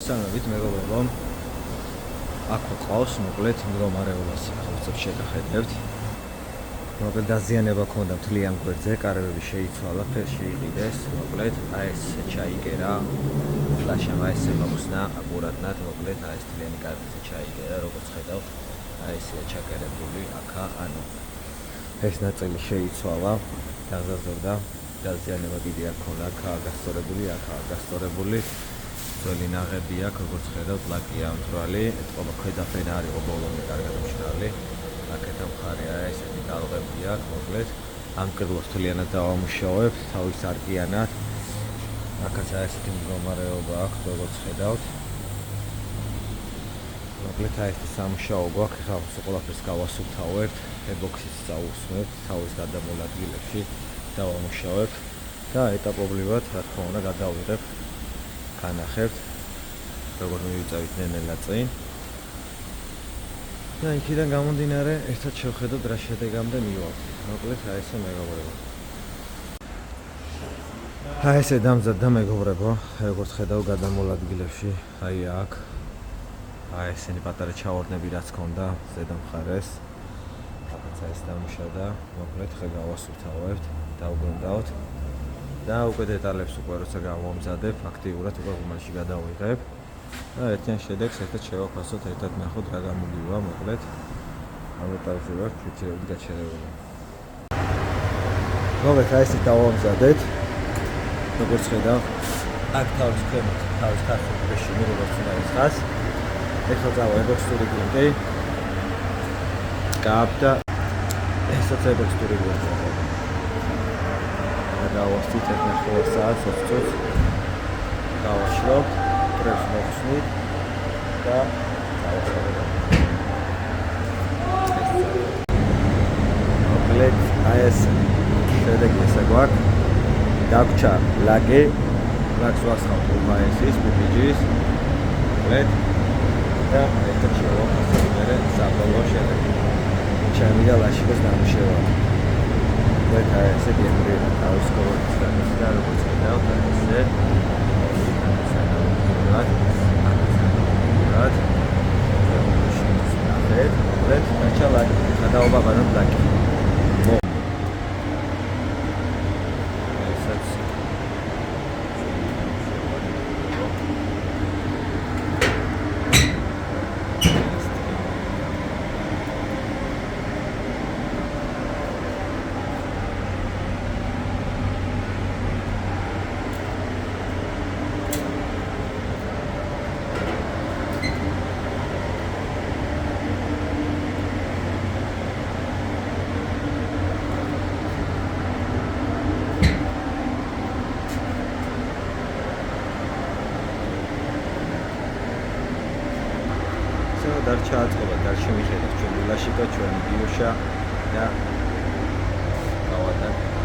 მოგესალმებით მეგობრებო. აქ ყავს მოკლედ მდგომარეობას ხალხებს შეგახედებთ. მოკლედ დაზიანება ქონდა მთლიან გვერდზე, კარებები შეიცვალა, ფერი შეიყიდეს, მოკლედ აი ეს ჩაიგერა. ფლაშამ აი ესე მოხსნა აკურატნად, მოკლედ აი ეს მთლიანი კარებზე ჩაიგერა, როგორც ხედავთ, აი ესეა ჩაკერებული აქა, ანუ ეს ნაწილი შეიცვალა, დაზარდა, დაზიანება კიდე არ ქონდა, აქაა გასწორებული, აქაა გასწორებული. ძველი ნაღები აქვს, როგორც ხედავთ, ლაკია მთვრალი, ეთყობა ქვედაფენა არ იყო ბოლომდე კარგად მშრალი. აქეთ მხარეა ესეთი ტალღები აქვს, მოკლედ ამ კედლს მთლიანად დავამუშავებთ, თავის არკიანად. აქაც ესეთი მდგომარეობა აქვს, როგორც ხედავთ. მოკლედ აი ეს სამუშაო გვაქვს, ხა ყველაფერს გავასუფთავებთ, ებოქსის წაუსმევთ, თავის გადამულ ადგილებში დავამუშავებთ და ეტაპობრივად, რა თქმა უნდა, გადავიღებთ. განახებთ, როგორ მივიწევით ნენელა წინ. და იქიდან გამომდინარე, ერთად შევხედოთ რა შედეგამდე მივავთ. მოკლედ აი ესე მეგობრებო. აი ესე დამზადდა მეგობრებო, როგორც ხედავ გადამულ ადგილებში, აი აქ. აი ესენი პატარა ჩავარდნები რაც ქონდა ზედა მხარეს. აქაც ეს დამუშავდა, მოკლედ ხე გავასუფთავებთ, დავგვენდავთ. და უკვე დეტალებს უკვე როცა გავამზადებ, ფაქტიურად უკვე ღუმელში გადავიღებ და ერთიან შედეგს ერთად შევაფასოთ, ერთად ნახოთ რა გამოგივა, მოკლედ ამ ეტაპზე ვარ ფიჩერები გაჩერებული. მოკლედ აი ესე დავამზადეთ. როგორც ხედავ, აქ თავის ქვემოთ, თავის ქართული რეჟიმი როგორც უნდა ისხას. ეხლა წავა ებოქსური გრუნტი. გაბდა ესაც ებოქსური გრუნტი. დავასწრით 1 საათს 20 წუთს დავაშლობთ, პრეს მოხსნით და დავასრულებთ. მოკლედ აი ეს შედეგი ესე გვაქვს. დაგვრჩა ლაკი, ლაკს ვასხავთ UHS-ის, PPG-ის, მოკლედ და ერთად შევაფასოთ მერე საბოლოო შედეგი. ჩემი და ლაშიკოს დამუშავება. მოკლედ აი ესე გემრიელა თავის კოლონის განსდა, როგორც ხედავთ, აი ესე მოკლედ გაჩა ლაკი, გადაობა გადამ ლაკი. დარჩა აწყობა, დარჩა მიხედავს ჩვენი ლაშიკა, ჩვენი ბიუშა და გავადან